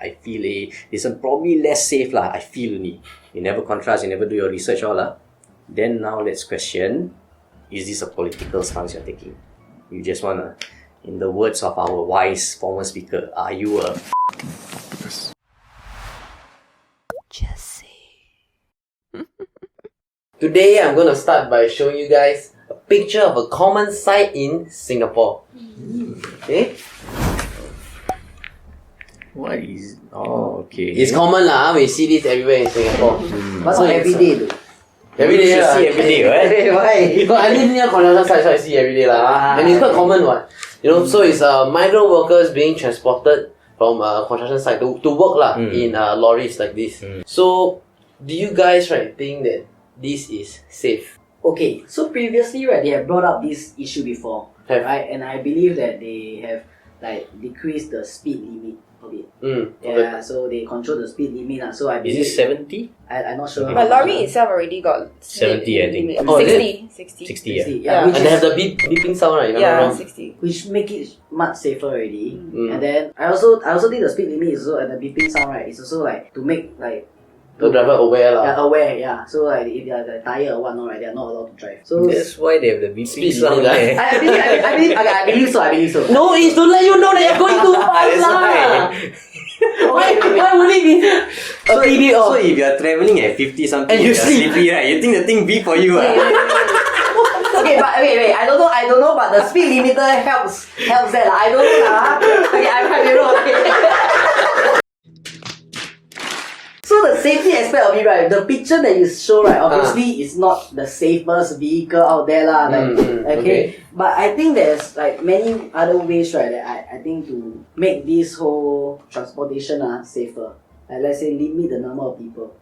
I feel it's probably less safe lah. I feel ni. You never contrast, you never do your research all lah. Then now let's question, is this a political stance you're taking? You just wanna, in the words of our wise former speaker, are you a Today, I'm going to start by showing you guys a picture of a common sight in Singapore. Okay? What is... Oh, okay. It's common lah. We see this everywhere in Singapore. But not every day though. Every day lah. See every day, right? Why? Because I live near construction site, so I see every day lah. And it's quite common what. You know, so it's migrant workers being transported from construction site to work lah in lorries like this. So, do you guys think that this is safe? Okay, so previously they have brought up this issue before, Have. right? And I believe that they have decreased the speed limit of it. Okay. So they control the speed limit. So I Is believe it 70? I'm not sure. But lorry itself already got 70, I think. limit. Oh, is 60. 60, yeah. 60, And which they have the beeping sound, right? If I'm not Yeah, wrong. 60. which make it much safer already. And then I also think the speed limit is also, and the beeping sound, right? It's also to make The driver aware lah. aware, yeah. So if they are tired or whatnot, right, they are not allowed to drive. So That's why they have the beeping Speed sound limit, there. I believe so. No, it's to let you know that you're going too fast That's lah. Okay, Why would it be So, a PB so off? if you're travelling at 50 something And you you're sleep. sleepy, right? You think the thing beep for you, Okay, but wait. I don't know, but the speed limiter helps that. I don't know. Okay, I know. Okay. So the safety aspect of it, right? The picture that you show, right? Obviously, it's not the safest vehicle out there, lah. Okay. But I think there's many other ways, right? That I think to make this whole transportation safer. Let's say limit the number of people.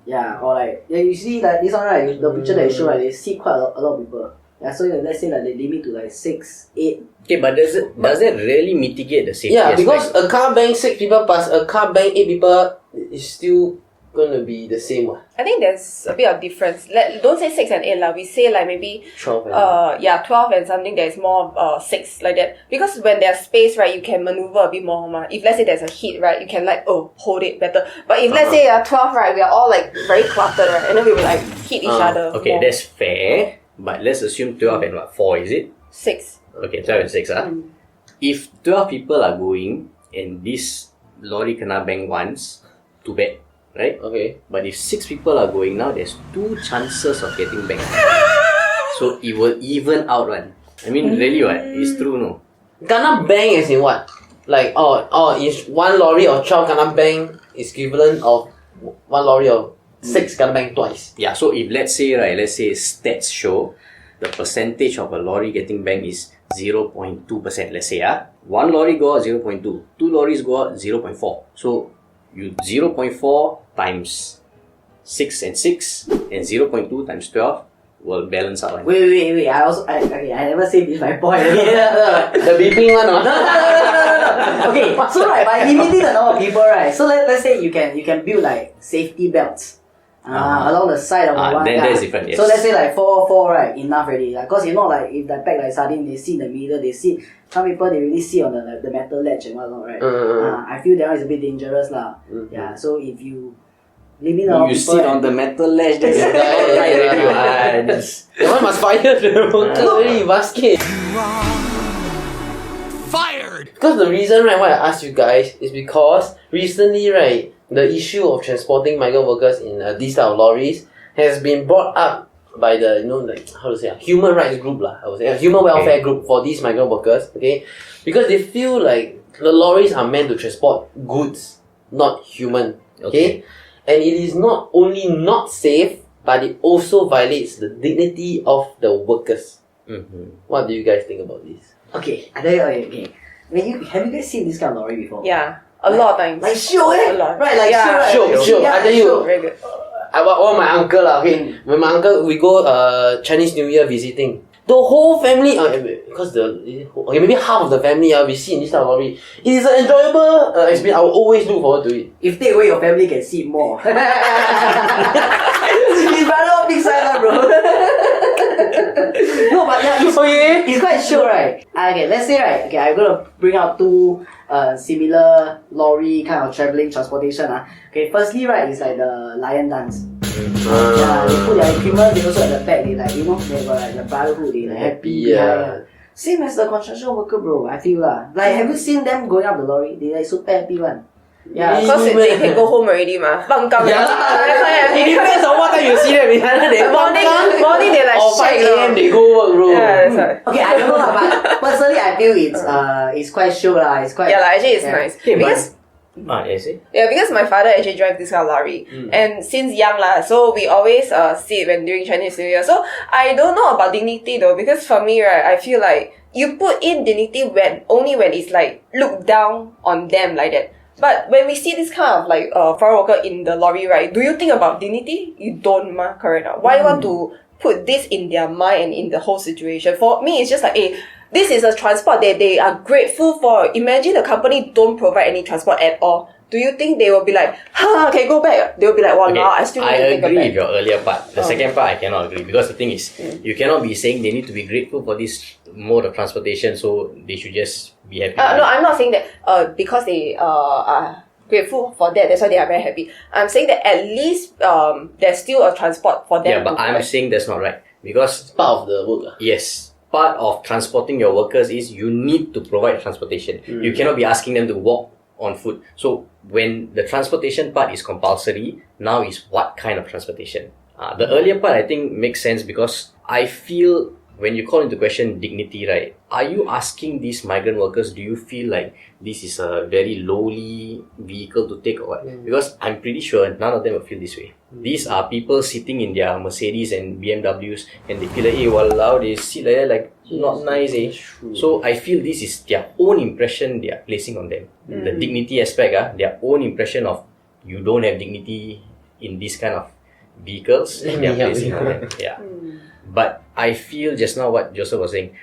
Yeah, or you see this one, right? The picture that you show, right? They see quite a lot of people. Yeah, so let's say they limit to 6, 8. Okay, but does it really mitigate the safety Yeah, aspect? because a car bang 6 people plus a car bang 8 people is still gonna be the same one. I think there's a bit of difference. Don't say 6 and 8 lah. We say 12 12 and something that is more 6 like that. Because when there's space, right, you can maneuver a bit more. If let's say there's a hit, right, you can hold it better. But if let's say 12, right, we are all very cluttered, right, and then we will hit each other. Okay, more. that's fair. But let's assume 12 and 4, is it? 6. Okay, 12 and 6. If 12 people are going and this lorry kena bang once, too bad, right? Okay. But if 6 people are going now, there's 2 chances of getting banged. So it will even out one. I mean, really what? It's true, no? Kena bang as in what? Is one lorry of 12 kena bang is equivalent of one lorry of 6 kena bang twice. Yeah, so if let's say stats show the percentage of a lorry getting banged is 0.2%, let's say, one lorry go out 0.2, 2 lorries go out 0.4. So you 0.4 times 6 and 6 and 0.2 times 12 will balance out. Wait. I never said this my point. The beeping one. Okay, so by limiting the number of people, right? So let's say you can build safety belts. Along the side of the one. Then that's different, yes. So let's say four, right? Enough already. Because if not if they pack sardine, they sit in the middle, they sit. Some people they really sit on the metal ledge and whatnot, right? I feel that one is a bit dangerous lah. Yeah. So if you limit the you sit on the metal ledge, that's That one must fire the worker basket. Fired! Because the reason, right, why I asked you guys is because recently, right, the issue of transporting migrant workers in these type of lorries has been brought up by the, human rights group lah, I would say, a human welfare group for these migrant workers, okay? Because they feel like the lorries are meant to transport goods, not human, okay? And it is not only not safe, but it also violates the dignity of the workers. What do you guys think about this? Okay, I tell you, okay. Have you guys seen this kind of lorry before? Yeah, a lot of times. Show, A lot. Right, Sure. Yeah, I tell you, Very good. I want my uncle lah, okay? When my uncle, we go Chinese New Year visiting. The whole family, because maybe half of the family, we see in this type of lorry. It is an enjoyable experience. I will always look forward to it. If take away your family can see more. His brother big side lah, bro. No, but yeah, it's quite sure, right? Okay, let's say, right, okay, I'm gonna bring out two similar lorry kind of traveling transportation. Okay, firstly, right, it's like the lion dance. Yeah, they put their equipment, they also at the back, they like, they got like the brotherhood, they like happy. Same as the construction worker, bro, I feel lah. Like, have you seen them going up the lorry? They like super happy one. Yeah, because they can go home already, ma. Bangkang. It depends on what time you see them. Morning they like or 5 shake, a.m. they go work, bro. Yeah, that's right. Okay, I don't know lah, but personally I feel it's quite sure lah. It's quite Actually it's nice. Because because my father actually drives this kind of lorry, and since young lah, so we always see it when during Chinese New Year. So I don't know about dignity though, because for me, right, I feel like you put in dignity only when it's like looked down on them like that. But when we see this kind of like foreign worker in the lorry, right, do you think about dignity? You don't, ma, correct? Why you want to put this in their mind and in the whole situation? For me, it's just like, this is a transport that they are grateful for. Imagine the company don't provide any transport at all. Do you think they will be like, okay, go back? They will be like, well, no, I still need to take it back. I agree with your earlier part. The second part, I cannot agree. Because the thing is, you cannot be saying they need to be grateful for this mode of transportation, so they should just be happy. No, I'm not saying that because they are grateful for that, that's why they are very happy. I'm saying that at least there's still a transport for them. Yeah, but I'm saying that's not right. Because It's part of the work. Yes. Part of transporting your workers is you need to provide transportation. You cannot be asking them to walk on foot. So when the transportation part is compulsory, now is what kind of transportation? The earlier part I think makes sense because I feel when you call into question dignity, right? Are you asking these migrant workers, do you feel like this is a very lowly vehicle to take or what? Because I'm pretty sure none of them will feel this way. These are people sitting in their Mercedes and BMWs and they feel like, walao, they sit like that, like not nice, So I feel this is their own impression they are placing on them. The dignity aspect, their own impression of you don't have dignity in this kind of vehicles they are placing on them. But I feel just now what Joseph was saying,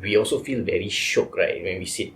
we also feel very shocked, right, when we sit.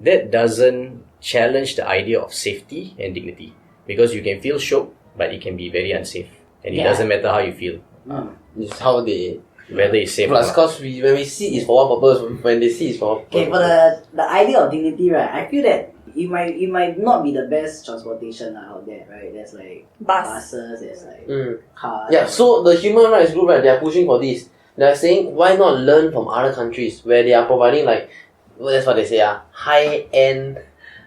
That doesn't challenge the idea of safety and dignity. Because you can feel shocked, but it can be very unsafe. And it doesn't matter how you feel. It's how they... Whether it's safe Plus, or not. because when we see it's for one purpose, when they see it's for one purpose. Okay, for the idea of dignity, right, I feel that it might not be the best transportation out there, right? There's like buses, there's like cars. Yeah, so the human rights group, right, they are pushing for this. They are saying, why not learn from other countries where they are providing like, well, that's what they say, high-end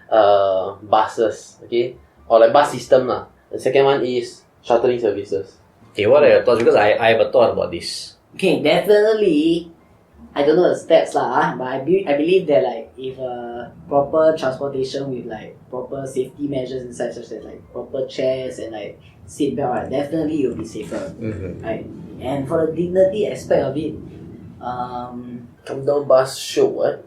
buses, okay? Or like bus system lah. The second one is shuttling services. Okay, what are your thoughts? Because I have a thought about this. Okay, definitely. I don't know the stats lah, but I believe that like if proper transportation with like proper safety measures inside, such as like proper chairs and like seat belt, right, definitely you'll be safer, right? And for the dignity aspect of it, Come down bus show, what?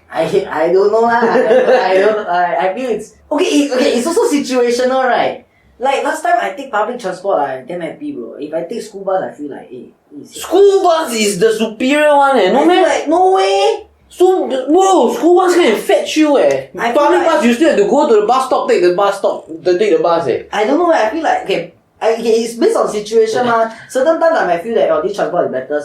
I don't know lah. I feel it's okay. It's also situational, right? Like last time I take public transport, I'm damn happy, bro. If I take school bus, I feel like, School bus is the superior one, no I feel man? like no way. So, whoa, school bus can fetch you, I feel Public like- bus, you still have to go to the bus stop, take the bus, I don't know. I feel like it's based on situation, lah. Certain times I might feel that this transport is better,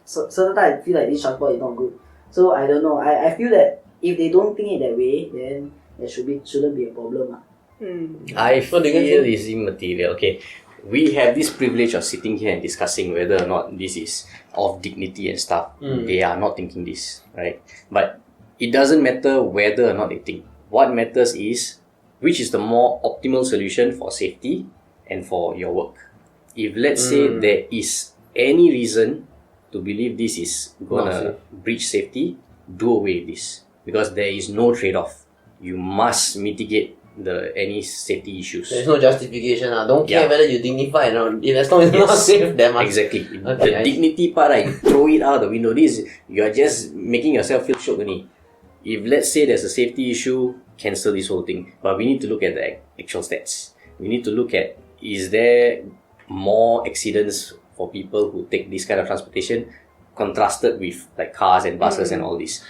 so certain times I feel like this transport is not good. So I don't know. I feel that if they don't think it that way, then there shouldn't be a problem, lah. I feel do you guys think? is immaterial. Okay, we have this privilege of sitting here and discussing whether or not this is of dignity and stuff. They are not thinking this, right? But it doesn't matter whether or not they think. What matters is which is the more optimal solution for safety and for your work. If let's say there is any reason to believe this is gonna breach safety, do away with this because there is no trade-off. You must mitigate any safety issues. There's no justification. Don't care whether you dignify or not. As long as it's not safe, then must. Exactly. Okay, The dignity part, you throw it out the window. You are just making yourself feel shocked only. If let's say there's a safety issue, cancel this whole thing. But we need to look at the actual stats. We need to look at, is there more accidents for people who take this kind of transportation contrasted with like cars and buses and all this.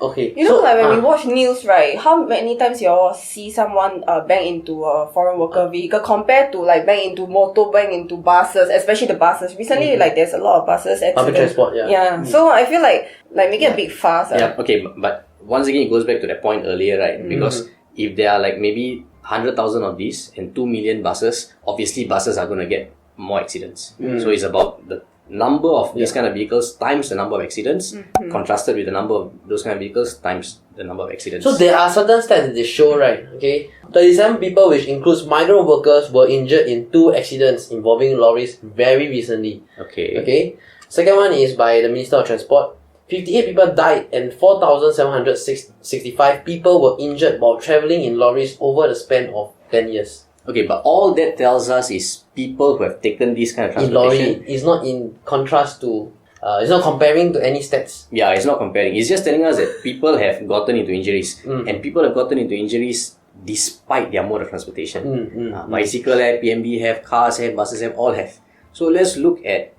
Okay. You know, like when we watch news, right? How many times you all see someone bang into a foreign worker vehicle compared to like bang into motor, bang into buses, especially the buses. Recently, like there's a lot of buses accidents. Public transport, yeah. Yeah. So I feel like making a big fuss. Yeah, okay, but once again, it goes back to that point earlier, right? Because if there are like maybe 100,000 of these and 2 million buses, obviously buses are going to get more accidents. So it's about the number of these kind of vehicles times the number of accidents, contrasted with the number of those kind of vehicles times the number of accidents. So there are certain stats that they show, right? Okay, 37 people, which includes migrant workers, were injured in 2 accidents involving lorries very recently. Okay. Okay. Second one is by the Minister of Transport. 58 people died and 4,765 people were injured while travelling in lorries over the span of 10 years. Okay, but all that tells us is people who have taken this kind of In transportation. lorry, it's not in contrast to, it's not comparing to any stats. Yeah, it's not comparing. It's just telling us that people have gotten into injuries. And people have gotten into injuries despite their mode of transportation. Bicycle have, PMB have, cars have, buses have, all have. So let's look at,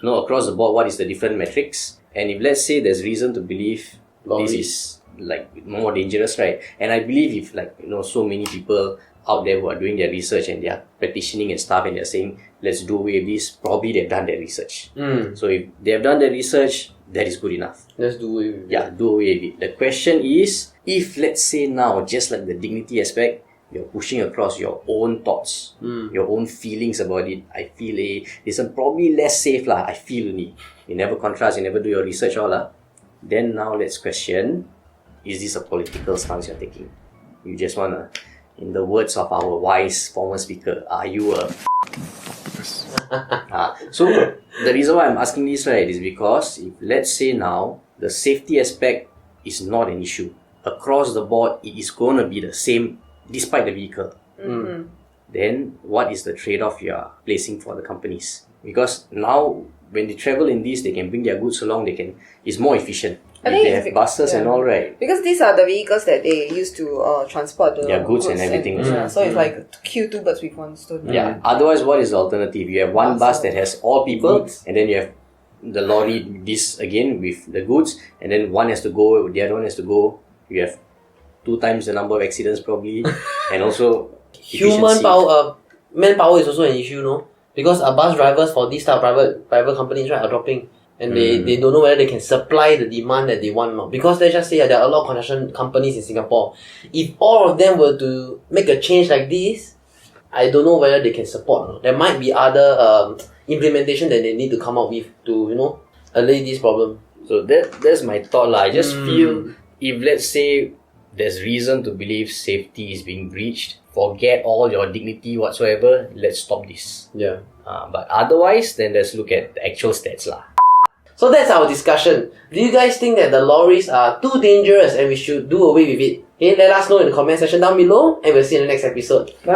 across the board, what is the different metrics. And if let's say there's reason to believe this is like more dangerous, right? And I believe if so many people out there who are doing their research and they are petitioning and stuff and they're saying, let's do away with this, probably they've done their research. So if they have done their research, that is good enough. Let's do away with it. Yeah, do away with it. The question is, if let's say now, just like the dignity aspect, you're pushing across your own thoughts, your own feelings about it. I feel this is probably less safe lah. I feel only. You never contrast, you never do your research all lah. Then now let's question, is this a political stance you're taking? You just wanna, in the words of our wise former speaker, are you a So the reason why I'm asking this, right, is because if let's say now the safety aspect is not an issue, across the board it is going to be the same despite the vehicle, then what is the trade-off you are placing for the companies? Because now when they travel in this, they can bring their goods along, it's more efficient. I If think they it's have buses and all, right? Because these are the vehicles that they use to transport the Their goods and everything. So it's like to kill 2 birds with one stone. Yeah. Otherwise, what is the alternative? You have one bus that has all people, Goods. and then you have the lorry, this again with the goods, and then one has to go, the other one has to go. You have 2 times the number of accidents probably, and also Human efficiency. power, manpower is also an issue, no? Because bus drivers for these type of private companies, right, are dropping. And they don't know whether they can supply the demand that they want now. Because let's just say there are a lot of construction companies in Singapore. If all of them were to make a change like this, I don't know whether they can support. No? There might be other implementation that they need to come up with to, allay this problem. So that's my thought lah. I just feel if let's say there's reason to believe safety is being breached, forget all your dignity whatsoever, let's stop this. Yeah. But otherwise, then let's look at the actual stats lah. So that's our discussion. Do you guys think that the lorries are too dangerous and we should do away with it? Okay, let us know in the comment section down below and we'll see you in the next episode. Bye.